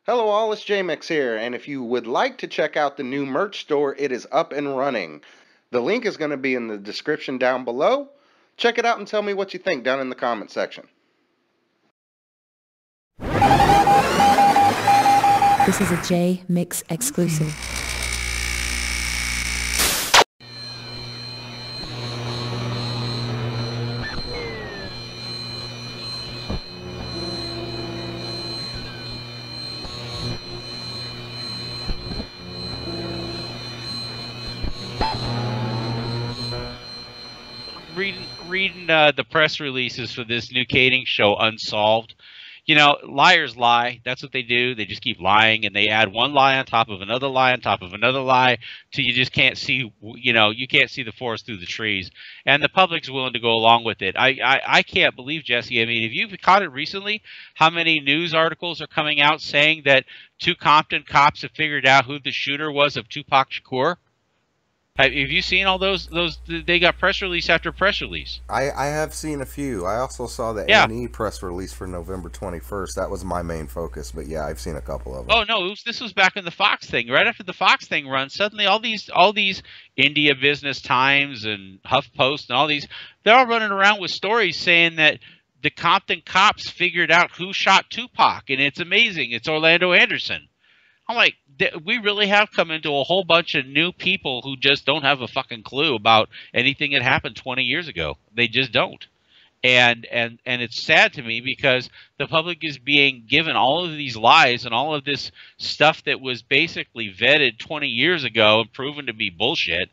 Hello all, it's Jmix here, and if you would like to check out the new merch store, it is up and running. The link is going to be in the description down below. Check it out and tell me what you think down in the comment section. This is a Jmix exclusive. Reading the press releases for this new Kading show, Unsolved. You know, liars lie. That's what they do. They just keep lying, and they add one lie on top of another lie on top of another lie till you just can't see. You know, you can't see the forest through the trees, and the public's willing to go along with it. I can't believe, Jesse. I mean, have you caught it recently? How many news articles are coming out saying that two Compton cops have figured out who the shooter was of Tupac Shakur? Have you seen all those? They got press release after press release. I have seen a few. I also saw the A&E press release for November 21st. That was my main focus, but yeah, I've seen a couple of them. Oh no, this was back in the Fox thing. Right after the Fox thing run, suddenly all these India Business Times and HuffPost and all these, they're all running around with stories saying that the Compton cops figured out who shot Tupac, and it's amazing. It's Orlando Anderson. I'm like, we really have come into a whole bunch of new people who just don't have a fucking clue about anything that happened 20 years ago. They just don't. And it's sad to me because the public is being given all of these lies and all of this stuff that was basically vetted 20 years ago and proven to be bullshit.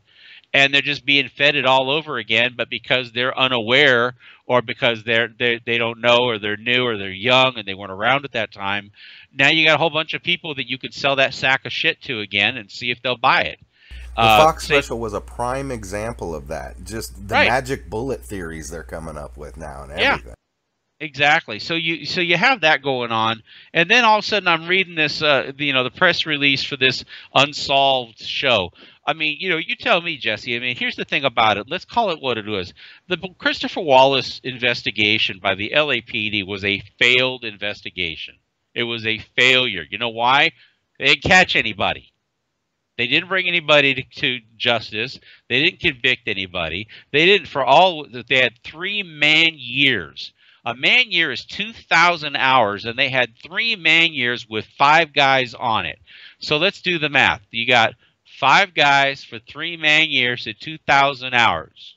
And they're just being fed it all over again, but because they're unaware or because they don't know or they're new or they're young and they weren't around at that time, now you got a whole bunch of people that you could sell that sack of shit to again and see if they'll buy it. The Fox special was a prime example of that. Just the magic bullet theories they're coming up with now and everything. Yeah. Exactly. So you have that going on, and then all of a sudden I'm reading this, the press release for this Unsolved show. I mean, you tell me, Jesse. I mean, here's the thing about it. Let's call it what it was. The Christopher Wallace investigation by the LAPD was a failed investigation. It was a failure. You know why? They didn't catch anybody. They didn't bring anybody to justice. They didn't convict anybody. They didn't. They had 3 man years. A man year is 2,000 hours, and they had 3 man years with 5 guys on it. So let's do the math. You got 5 guys for 3 man years at 2,000 hours.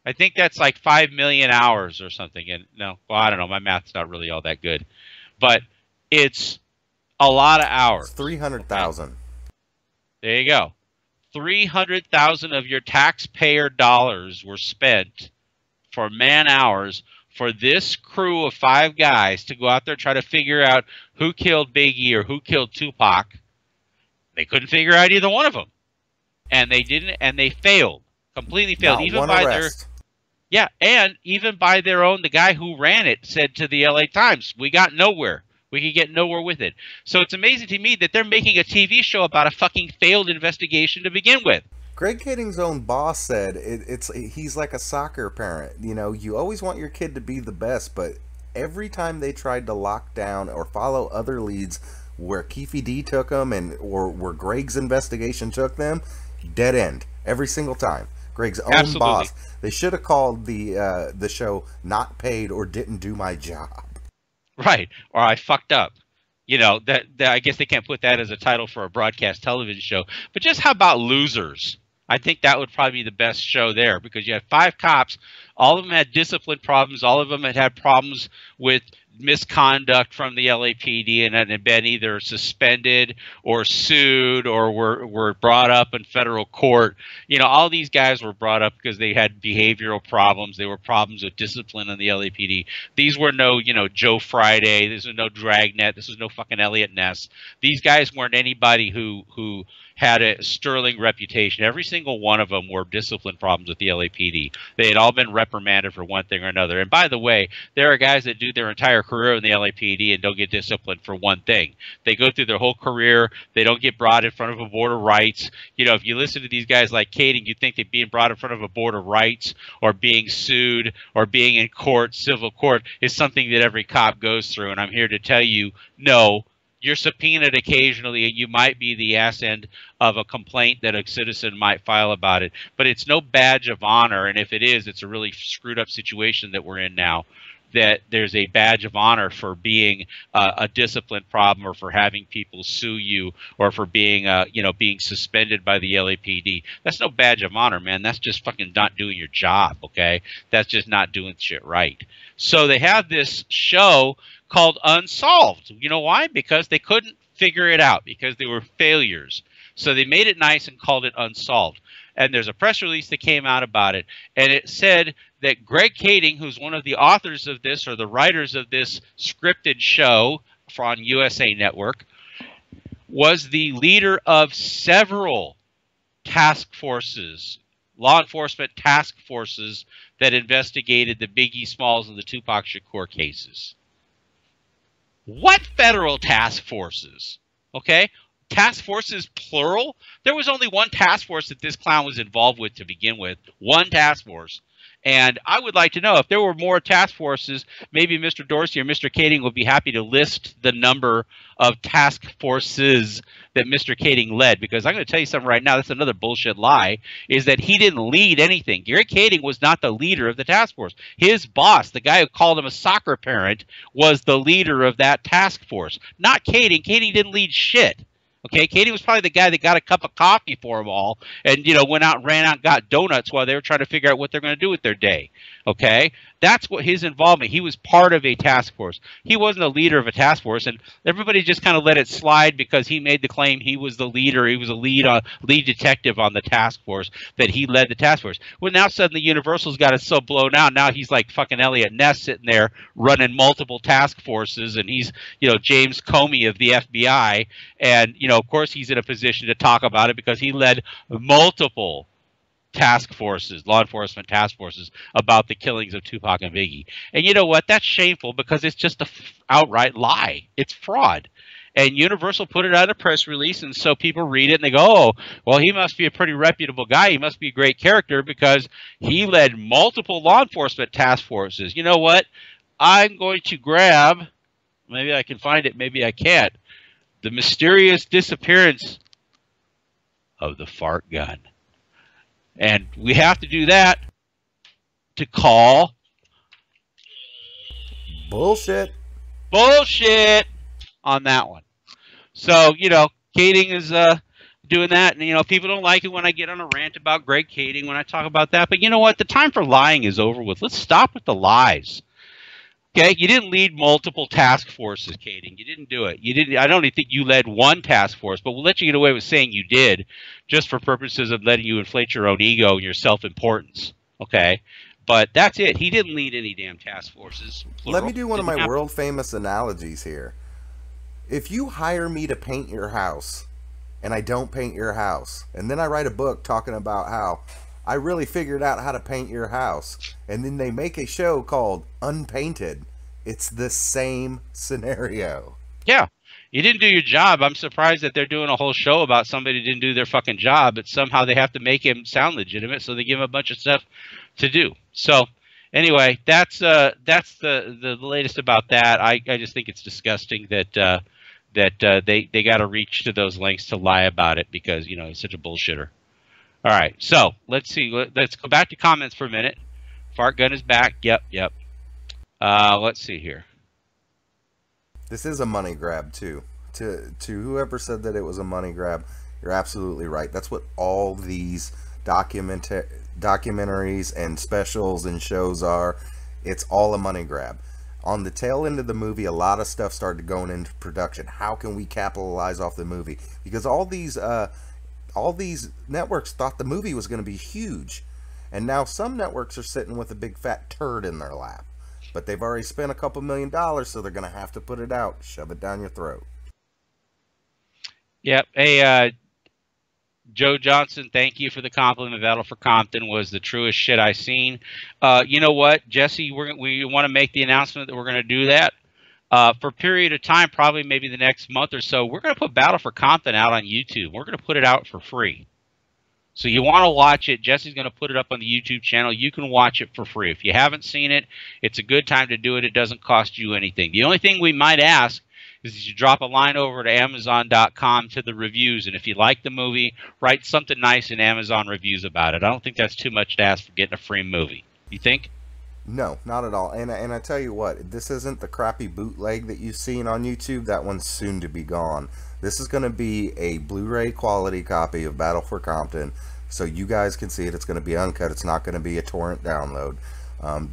I think that's like 5 million hours or something. And no, well, I don't know. My math's not really all that good, but it's a lot of hours. It's 300,000. There you go. 300,000 of your taxpayer dollars were spent for man hours for this crew of 5 guys to go out there and try to figure out who killed Biggie or who killed Tupac. They couldn't figure out either one of them. And they didn't, and they failed. Completely failed. Not even one by arrest. and even by their own, the guy who ran it said to the LA Times, we got nowhere. We could get nowhere with it. So it's amazing to me that they're making a TV show about a fucking failed investigation to begin with. Greg Kading's own boss said he's like a soccer parent. You know, you always want your kid to be the best, but every time they tried to lock down or follow other leads where Keefe D took them or where Greg's investigation took them, dead end every single time. Greg's own boss. They should have called the show "Not Paid" or "Didn't Do My Job." Right, or I fucked up. You know, that I guess they can't put that as a title for a broadcast television show. But just how about Losers? I think that would probably be the best show there because you had 5 cops. All of them had discipline problems. All of them had problems with misconduct from the LAPD and had been either suspended or sued or were brought up in federal court. You know, all these guys were brought up because they had behavioral problems. They were problems with discipline in the LAPD. These were no, Joe Friday. This was no Dragnet. This was no fucking Elliot Ness. These guys weren't anybody who had a sterling reputation. Every single one of them were discipline problems with the LAPD. They had all been reprimanded for one thing or another. And by the way, there are guys that do their entire career in the LAPD and don't get disciplined for one thing. They go through their whole career. They don't get brought in front of a board of rights. You know, if you listen to these guys like Kading, you think that being brought in front of a board of rights or being sued or being in court, civil court, is something that every cop goes through. And I'm here to tell you, no, You're subpoenaed occasionally, and you might be the ass end of a complaint that a citizen might file about it. But it's no badge of honor, and if it is, it's a really screwed up situation that we're in now, that there's a badge of honor for being a discipline problem, or for having people sue you, or for being being suspended by the LAPD. That's no badge of honor, man. That's just fucking not doing your job, okay? That's just not doing shit right. So they have this show called Unsolved. You know why? Because they couldn't figure it out, because they were failures. So they made it nice and called it Unsolved. And there's a press release that came out about it, and it said that Greg Kading, who's one of the authors of this, or the writers of this scripted show on USA Network, was the leader of several task forces, law enforcement task forces, that investigated the Biggie Smalls and the Tupac Shakur cases. What federal task forces? Okay? Task forces, plural? There was only one task force that this clown was involved with to begin with. One task force. And I would like to know, if there were more task forces, maybe Mr. Dorsey or Mr. Kading would be happy to list the number of task forces that Mr. Kading led. Because I'm going to tell you something right now, that's another bullshit lie, is that he didn't lead anything. Gary Kading was not the leader of the task force. His boss, the guy who called him a soccer parent, was the leader of that task force. Not Kading. Kading didn't lead shit. Okay, Kading was probably the guy that got a cup of coffee for them all, and went out and ran out and got donuts while they were trying to figure out what they're going to do with their day. Okay, that's what his involvement. He was part of a task force. He wasn't a leader of a task force, and everybody just kind of let it slide because he made the claim he was the leader. He was a lead detective on the task force, that he led the task force. Well, now suddenly Universal's got it so blown out. Now he's like fucking Elliot Ness sitting there running multiple task forces, and he's James Comey of the FBI, and of course he's in a position to talk about it because he led multiple task forces, law enforcement task forces, about the killings of Tupac and Biggie. And you know what? That's shameful because it's just a outright lie. It's fraud. And Universal put it out a press release, and so people read it and they go, oh, well, he must be a pretty reputable guy. He must be a great character because he led multiple law enforcement task forces. You know what? I'm going to grab, maybe I can find it, maybe I can't, the mysterious disappearance of the fart gun. And we have to do that to call bullshit on that one. So, Kading is doing that. And, people don't like it when I get on a rant about Greg Kading, when I talk about that. But you know what? The time for lying is over with. Let's stop with the lies. Okay, you didn't lead multiple task forces, Kading. You didn't do it. You didn't. I don't even think you led one task force, but we'll let you get away with saying you did, just for purposes of letting you inflate your own ego and your self-importance. Okay, but that's it. He didn't lead any damn task forces. Plural. Let me do one of my world-famous analogies here. If you hire me to paint your house, and I don't paint your house, and then I write a book talking about how I really figured out how to paint your house, and then they make a show called Unpainted, it's the same scenario. Yeah, you didn't do your job. I'm surprised that they're doing a whole show about somebody who didn't do their fucking job, but somehow they have to make him sound legitimate, so they give him a bunch of stuff to do. So anyway, that's the latest about that. I just think it's disgusting that they got to reach to those lengths to lie about it because he's such a bullshitter. All right, so let's see. Let's go back to comments for a minute. Fart gun is back. Yep. Let's see here. This is a money grab too. To whoever said that it was a money grab, you're absolutely right. That's what all these documentaries and specials and shows are. It's all a money grab. On the tail end of the movie, a lot of stuff started going into production. How can we capitalize off the movie? Because all these networks thought the movie was going to be huge, and now some networks are sitting with a big fat turd in their lap, but they've already spent a couple $1 million, so they're going to have to put it out, shove it down your throat. Yep. Hey, Joe Johnson, thank you for the compliment. Battle for Compton was the truest shit I seen. You know what, Jesse, we want to make the announcement that we're going to do that. For a period of time, probably maybe the next month or so, we're going to put Battle for Compton out on YouTube. We're going to put it out for free. So you want to watch it, Jesse's going to put it up on the YouTube channel. You can watch it for free. If you haven't seen it, it's a good time to do it. It doesn't cost you anything. The only thing we might ask is you drop a line over to Amazon.com to the reviews, and if you like the movie, write something nice in Amazon reviews about it. I don't think that's too much to ask for getting a free movie. You think? No, not at all. And I tell you what, this isn't the crappy bootleg that you've seen on YouTube. That one's soon to be gone. This is going to be a Blu-ray quality copy of Battle for Compton, so you guys can see it. It's going to be uncut. It's not going to be a torrent download.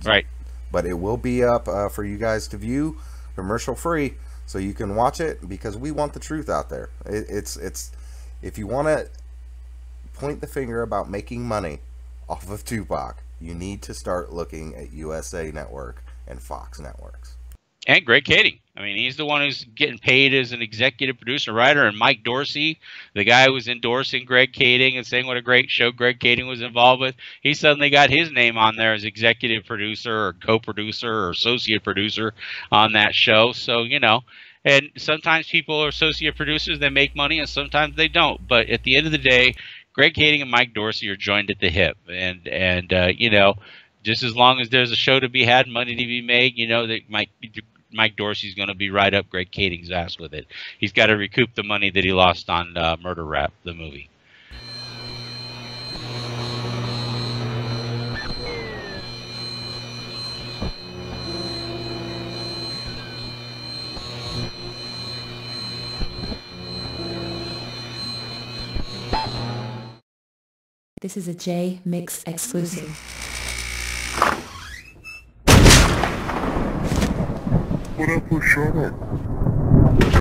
Right. But it will be up for you guys to view, commercial free, so you can watch it, because we want the truth out there. It's if you want to point the finger about making money off of Tupac, you need to start looking at USA Network and Fox Networks. And Greg Kading. I mean, he's the one who's getting paid as an executive producer, writer. And Mike Dorsey, the guy who was endorsing Greg Kading and saying what a great show Greg Kading was involved with, he suddenly got his name on there as executive producer or co-producer or associate producer on that show. So, you know, and sometimes people are associate producers that make money and sometimes they don't. But at the end of the day, Greg Kading and Mike Dorsey are joined at the hip, and you know, just as long as there's a show to be had, money to be made, you know that Mike Dorsey's going to be right up Greg Kading's ass with it. He's got to recoup the money that he lost on Murder Rap, the movie. This is a Jmix exclusive. What up, shut up?